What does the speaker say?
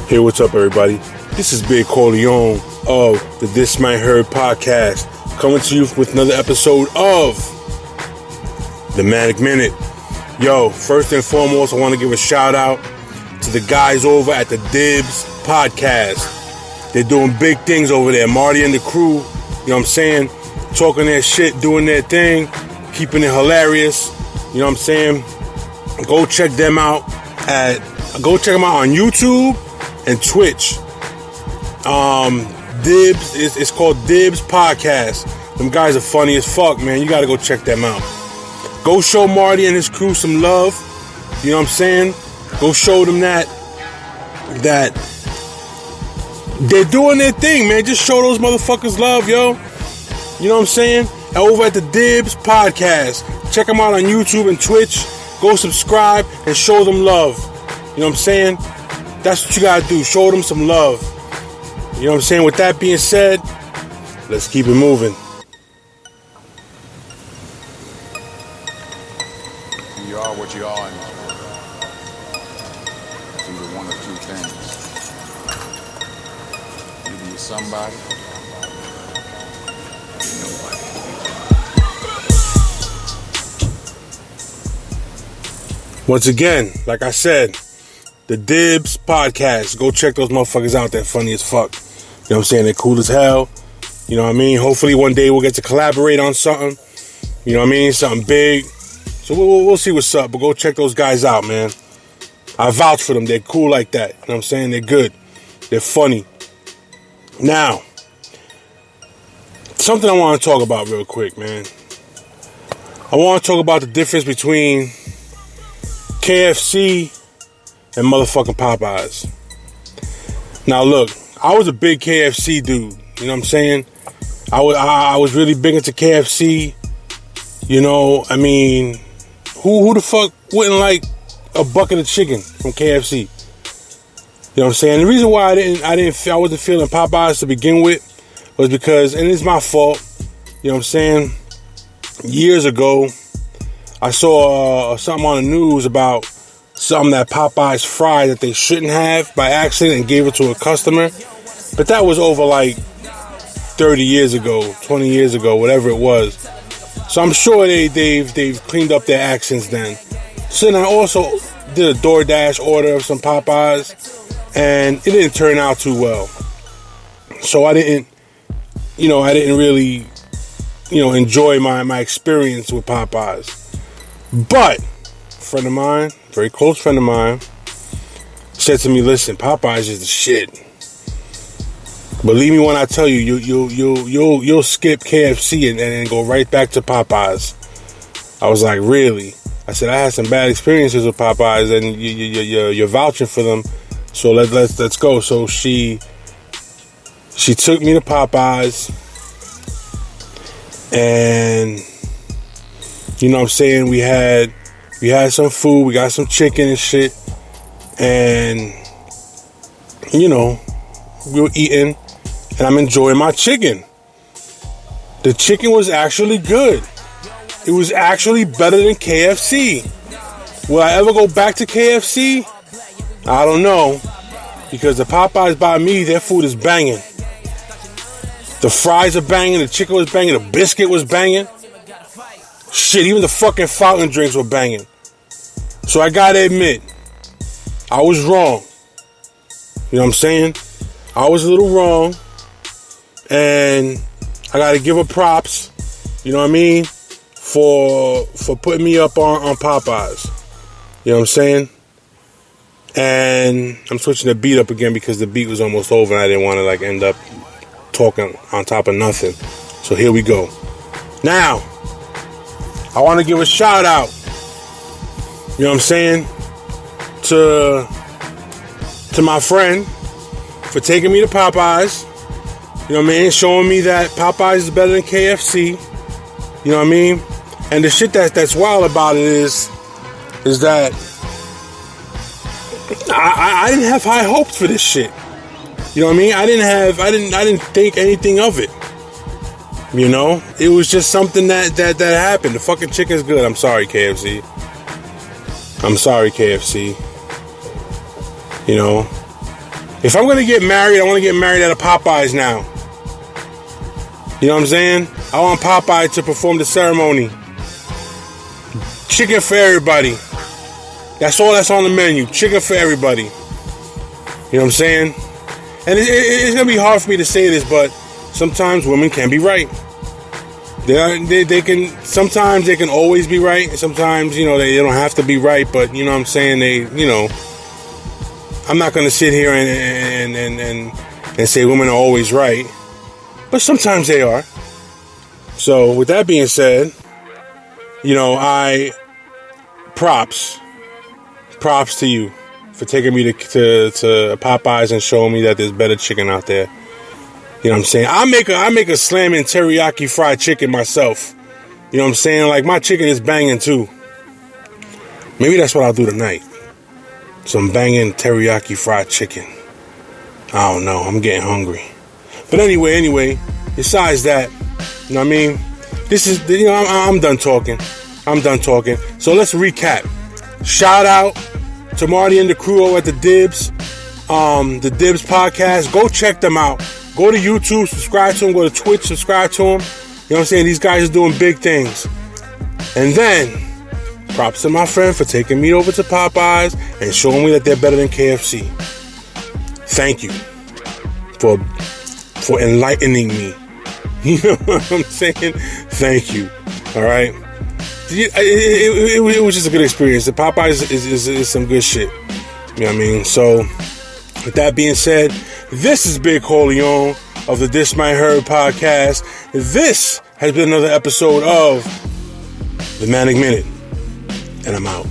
Hey, what's up, everybody? This is Big Corleone of the This Might Heard Podcast, coming to you with another episode of The Manic Minute. Yo, first and foremost, I want to give a shout out to the guys over at the Dibs Podcast. They're doing big things over there. Marty and the crew, you know what I'm saying? Talking their shit, doing their thing, keeping it hilarious. You know what I'm saying? Go check them out on YouTube and Twitch. Dibs it's called Dibs Podcast. Them guys are funny as fuck, man. You gotta go check them out. Go show Marty and his crew some love. You know what I'm saying? Go show them that they're doing their thing, man. Just show those motherfuckers love, yo. You know what I'm saying? Over at the Dibs Podcast. Check them out on YouTube and Twitch. Go subscribe and show them love. You know what I'm saying? That's what you gotta do. Show them some love. You know what I'm saying? With that being said, let's keep it moving. You are what you are in this world. It's either one of two things. Either you're somebody, or you're nobody. Once again, like I said, the Dibs Podcast. Go check those motherfuckers out. They're funny as fuck. You know what I'm saying? They're cool as hell. You know what I mean? Hopefully one day we'll get to collaborate on something. You know what I mean? Something big. So we'll see what's up. But go check those guys out, man. I vouch for them. They're cool like that. You know what I'm saying? They're good. They're funny. Now, something I want to talk about real quick, man. I want to talk about the difference between KFC and motherfucking Popeyes. Now look, I was a big KFC dude. You know what I'm saying? I was really big into KFC. You know, I mean, who the fuck wouldn't like a bucket of chicken from KFC? You know what I'm saying? The reason why I wasn't feeling Popeyes to begin with was because, and it's my fault. You know what I'm saying? Years ago, I saw something on the news about something that Popeyes fried that they shouldn't have by accident and gave it to a customer. But that was over like 30 years ago, 20 years ago, whatever it was. So I'm sure they've cleaned up their acts since then. So then I also did a DoorDash order of some Popeyes, and it didn't turn out too well. So I didn't really, enjoy my experience with Popeyes. But a friend of mine, very close friend of mine, said to me, "Listen, Popeyes is the shit. Believe me when I tell you, you'll skip KFC and go right back to Popeyes." I was like, "Really?" I said, "I had some bad experiences with Popeyes, and you're vouching for them. So let's go." So she took me to Popeyes, and you know what I'm saying, we had some food, we got some chicken and shit, and we were eating, and I'm enjoying my chicken. The chicken was actually good. It was actually better than KFC. Will I ever go back to KFC? I don't know, because the Popeyes by me, their food is banging. The fries are banging, the chicken was banging, the biscuit was banging. Shit, even the fucking fountain drinks were banging. So I gotta admit, I was wrong. You know what I'm saying? I was a little wrong. And I gotta give her props, you know what I mean, for putting me up on Popeyes. You know what I'm saying? And I'm switching the beat up again because the beat was almost over and I didn't want to end up talking on top of nothing. So here we go. Now, I want to give a shout out, you know what I'm saying, to my friend for taking me to Popeyes. You know what I mean? Showing me that Popeyes is better than KFC. You know what I mean? And the shit that's wild about it is that I didn't have high hopes for this shit. You know what I mean? I didn't think anything of it. You know, it was just something that happened. The fucking chicken's good. I'm sorry, KFC. You know, If I'm going to get married, I want to get married at a Popeyes now. You know what I'm saying? I want Popeye to perform the ceremony. Chicken for everybody. That's all that's on the menu. Chicken for everybody. You know what I'm saying? And it's going to be hard for me to say this, but sometimes women can be right. They can, sometimes they can always be right. Sometimes, you know, they don't have to be right, but you know what I'm saying? I'm not going to sit here and say women are always right, but sometimes they are. So with that being said, you know, props to you for taking me to Popeyes and showing me that there's better chicken out there. You know what I'm saying? I make a slamming teriyaki fried chicken myself. You know what I'm saying? Like, my chicken is banging too. Maybe that's what I'll do tonight. Some banging teriyaki fried chicken. I don't know. I'm getting hungry. But anyway, besides that, you know what I mean? This is, you know, I'm done talking. So let's recap. Shout out to Marty and the crew at the Dibs Podcast. Go check them out. Go to YouTube, subscribe to them. Go to Twitch, subscribe to them. You know what I'm saying? These guys are doing big things. And then, props to my friend for taking me over to Popeyes and showing me that they're better than KFC. Thank you for enlightening me. You know what I'm saying? Thank you. All right. It was just a good experience. The Popeyes is some good shit. You know what I mean? So, with that being said, this is Big Corleone of the This Might Heard podcast. This has been another episode of The Manic Minute. And I'm out.